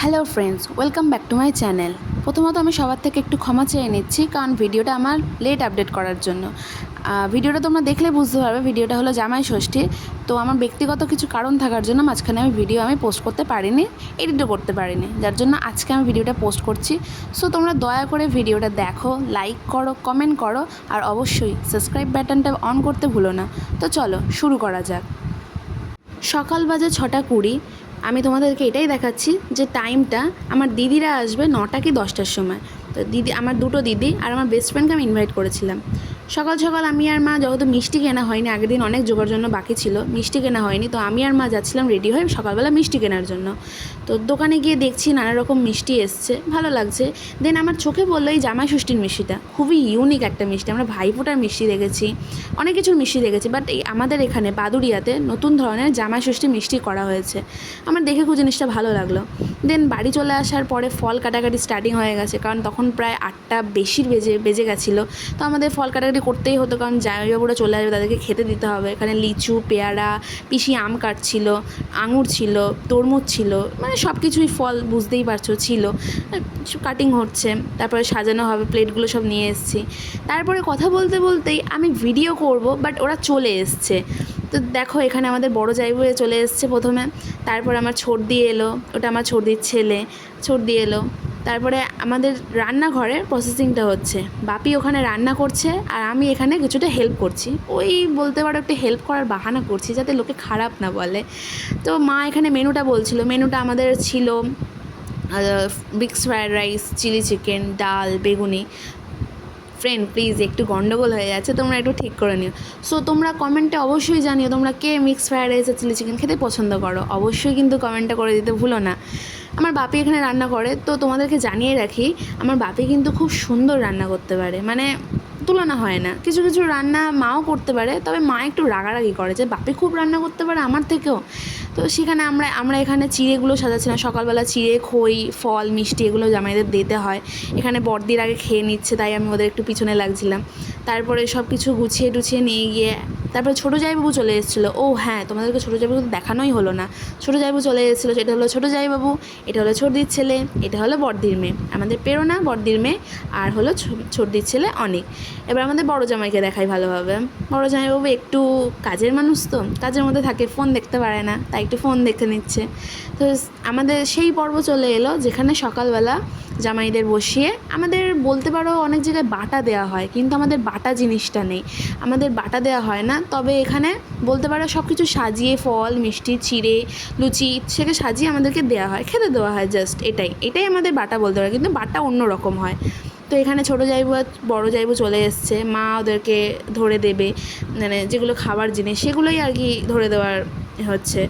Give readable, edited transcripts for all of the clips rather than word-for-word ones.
Hello friends, welcome back to my channel. প্রথমত আমি সবার থেকে একটু ক্ষমা চেয়ে নিচ্ছি, কারণ ভিডিওটা আমার লেট আপডেট করার জন্য। ভিডিওটা তোমরা দেখলে বুঝতে পারবে ভিডিওটা হলো জামাই ষষ্ঠী। তো আমার ব্যক্তিগত কিছু কারণ থাকার জন্য মাঝখানে ভিডিও আমি পোস্ট করতে পারিনি, এডিটও করতে পারিনি, যার জন্য আজকে আমি ভিডিওটা পোস্ট করছি। সো তোমরা দয়া করে ভিডিওটা দেখো, লাইক করো, কমেন্ট করো, আর অবশ্যই সাবস্ক্রাইব বাটনটা অন করতে ভুলো না। তো চলো শুরু করা যাক। সকাল বাজে 6:20। আমি তোমাদেরকে এটাই দেখাচ্ছি যে টাইমটা আমার দিদিরা আসবে 9টা কি 10টার সময়। তো আমার দুটো দিদি আর আমার বেস্ট ফ্রেন্ডকে আমি ইনভাইট করেছিলাম। সকাল সকাল আমি আর মা, যেহেতু মিষ্টি কেনা হয়নি, আগের দিন অনেক জোগাড় জন্য বাকি ছিল, মিষ্টি কেনা হয়নি, তো আমি আর মা যাচ্ছিলাম রেডি হয়ে সকালবেলা মিষ্টি কেনার জন্য। তো দোকানে গিয়ে দেখছি নানা রকম মিষ্টি এসছে, ভালো লাগছে। দেন আমার চোখে পড়লো এই জামাই ষষ্ঠীর মিষ্টিটা, খুবই ইউনিক একটা মিষ্টি। আমরা ভাইফোঁটার মিষ্টি দেখেছি, অনেক কিছুর মিষ্টি দেখেছি, বাট এই আমাদের এখানে বাদুড়িয়াতে নতুন ধরনের জামাই ষষ্ঠী মিষ্টি করা হয়েছে। আমার দেখে খুব জিনিসটা ভালো লাগলো। দেন বাড়ি চলে আসার পরে ফল কাটাকাটি স্টার্টিং হয়ে গেছে, কারণ তখন প্রায় 8টা বেশি বেজে গেছিলো। তো আমাদের ফল কাটাকাটি করতেই হতো, কারণ জামাইবাবুরা চলে আসবে, তাদেরকে খেতে দিতে হবে। এখানে লিচু, পেয়ারা, পিসি আম কাটছিল, আঙুর ছিল, তরমুজ ছিল, মানে সব কিছুই ফল বুঝতেই পারছো ছিল। কাটিং হচ্ছে, তারপরে সাজানো হবে, প্লেটগুলো সব নিয়ে এসেছি। তারপরে কথা বলতে বলতেই আমি ভিডিও করব, বাট ওরা চলে এসছে। তো দেখো এখানে আমাদের বড় জামাইবাবু চলে এসছে প্রথমে, তারপর আমার ছোটদি এলো, ওটা আমার ছোটদির ছেলে, ছোটদি এলো। তারপরে আমাদের রান্নাঘরের প্রসেসিংটা হচ্ছে, বাপি ওখানে রান্না করছে আর আমি এখানে কিছুটা হেল্প করছি। ওই বলতে পারো একটু হেল্প করার বাহানা করছি, যাতে লোকে খারাপ না বলে। তো মা এখানে মেনুটা বলছিল, মেনুটা আমাদের ছিল mixed fried rice, chilli chicken, ডাল, বেগুনি। ফ্রেন্ড প্লিজ একটু গন্ডগোল হয়ে যাচ্ছে, তোমরা একটু ঠিক করে নিও। সো তোমরা কমেন্টে অবশ্যই জানিও তোমরা কে মিক্সড ফ্রায়েড রাইস আর চিলি চিকেন খেতে পছন্দ করো, অবশ্যই কিন্তু কমেন্টটা করে দিতে ভুলো না। আমার বাপি এখানে রান্না করে, তো তোমাদেরকে জানিয়ে রাখি আমার বাপি কিন্তু খুব সুন্দর রান্না করতে পারে, মানে তুলনা হয় না। কিছু কিছু রান্না মাও করতে পারে, তবে মা একটু রাগারাগি করে যে বাপি খুব রান্না করতে পারে আমার থেকেও। তো সেখানে আমরা এখানে চিড়েগুলো সাজাচ্ছিলাম, সকালবেলা চিড়ে, খই, ফল, মিষ্টি এগুলো জামাইদের দিতে হয়। এখানে বড়দির আগে খেয়ে নিচ্ছে, তাই আমি ওদের একটু পিছনে লাগছিলাম। তারপরে সব কিছু গুছিয়ে টুছিয়ে নিয়ে গিয়ে তারপরে ছোটো জামাইবাবু চলে এসেছিলো। ও হ্যাঁ, তোমাদেরকে ছোটো জামাইবাবু দেখানোই হলো না। ছোটো জামাইবাবু চলে এসেছিলো, সেটা হলো ছোটো জামাইবাবু, এটা হলো ছোটদির ছেলে, এটা হলো বড়দির মেয়ে, আমাদের প্রেরণা বড়দির মেয়ে, আর হলো ছোটদির ছেলে অনেক। এবার আমাদের বড় জামাইকে দেখাই ভালোভাবে। বড় জামাইবাবু একটু কাজের মানুষ, তো কাজের মধ্যে থাকে, ফোন দেখতে পারে না, তাই একটু ফোন দেখে নিচ্ছে। তো আমাদের সেই পর্ব চলে এলো যেখানে সকালবেলা জামাইদের বসিয়ে আমাদের বলতে পারো অনেক জায়গায় বাটা দেওয়া হয়, কিন্তু আমাদের বাটা জিনিসটা নেই, আমাদের বাটা দেওয়া হয় না। তবে এখানে বলতে পারো সব কিছু সাজিয়ে, ফল, মিষ্টি, চিড়ে, লুচি সেটা সাজিয়ে আমাদেরকে দেওয়া হয়, খেতে দেওয়া হয়, জাস্ট এটাই আমাদের বাটা বলতে পারে, কিন্তু বাটা অন্য রকম হয়। তো এখানে ছোটো জামাইবাবু আর বড় জামাইবাবু চলে এসছে, মা ওদেরকে ধরে দেবে, মানে যেগুলো খাবার জিনিস সেগুলোই আর কি ধরে দেওয়ার হচ্ছে।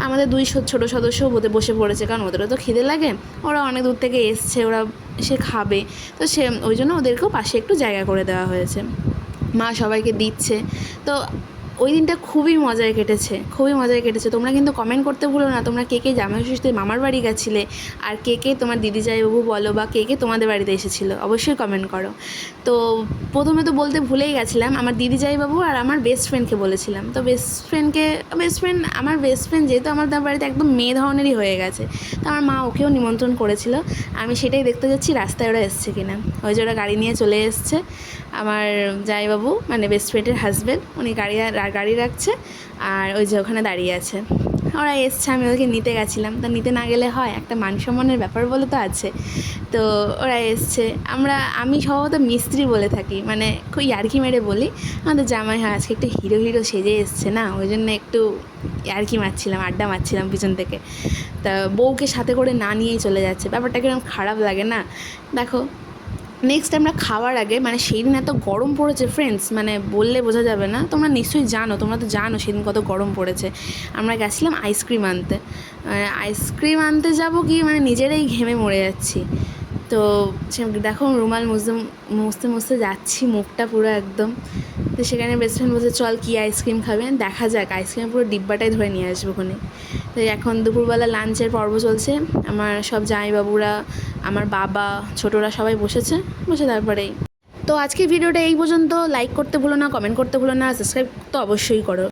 আমাদের দুই ছোটো সদস্য বসে পড়েছে, কারণ ওদেরও তো খিদে লাগে, ওরা অনেক দূর থেকে এসছে, ওরা সে খাবে, তো ওই জন্য ওদেরকেও পাশে একটু জায়গা করে দেওয়া হয়েছে। মা সবাইকে দিচ্ছে। তো ওই দিনটা খুবই মজায় কেটেছে। তোমরা কিন্তু কমেন্ট করতে ভুলো না, তোমরা কে কে জামাই ষষ্ঠীতে মামার বাড়ি গেছিলে, আর কে কে তোমার দিদি জামাইবাবু বলো, বা কে কে তোমাদের বাড়িতে এসেছিলো, অবশ্যই কমেন্ট করো। তো প্রথমে তো বলতে ভুলেই গেছিলাম, আমার দিদি জামাইবাবু আর আমার বেস্ট ফ্রেন্ডকে বলেছিলাম। তো আমার বেস্ট ফ্রেন্ড যেহেতু আমার তার বাড়িতে একদম মেয়ে ধরনেরই হয়ে গেছে, তো আমার মা ওকেও নিমন্ত্রণ করেছিল। আমি সেটাই দেখতে যাচ্ছি রাস্তায় ওরা এসছে কিনা। ওই যে ওরা গাড়ি নিয়ে চলে এসছে, আমার জামাইবাবু মানে বেস্ট ফ্রেন্ডের হাজব্যান্ড, উনি গাড়ি রাখছে, আর ওই যে ওখানে দাঁড়িয়ে আছে। ওরা এসছে, আমি ওদেরকে নিতে গেছিলাম, তা নিতে না গেলে হয়, একটা মান সম্মানের ব্যাপার বলে তো আছে। তো ওরা এসছে, আমি সম্ভবত মিস্ত্রি বলে থাকি, মানে খুব ইয়ার্কি মেরে বলি আমাদের জামাই হয় আজকে একটু হিরো সেজে এসছে না, ওই জন্য একটু ইয়ার্কি মারছিলাম, আড্ডা মারছিলাম পিছন থেকে। তা বউকে সাথে করে না নিয়েই চলে যাচ্ছে, ব্যাপারটা কিরকম খারাপ লাগে না। দেখো নেক্সট আমরা খাওয়ার আগে, মানে সেই দিন এত গরম পড়েছে ফ্রেন্ডস, মানে বললে বোঝা যাবে না, তোমরা নিশ্চয়ই জানো, তোমরা তো জানো সেদিন কত গরম পড়েছে। আমরা গেছিলাম আইসক্রিম আনতে যাবো কি, মানে নিজেরাই ঘেমে মরে যাচ্ছি। তো দেখো রুমাল মুছতে যাচ্ছি, মুখটা পুরো একদম। তো সেখানে বেস্ট ফ্রেন্ড বলছে চল কি আইসক্রিম খাবে, দেখা যাক, আইসক্রিম পুরো ডিব্বাটাই ধরে নিয়ে আসবো ওখানে। তো এখন দুপুরবেলা লাঞ্চের পর্ব চলছে, আমার সব জামাইবাবুরা, আমার বাবা, ছোটরা সবাই বসে তারপরেই। তো আজকের ভিডিওটা এই পর্যন্ত। লাইক করতে ভুলো না, কমেন্ট করতে ভুলো না, সাবস্ক্রাইব তো অবশ্যই করো।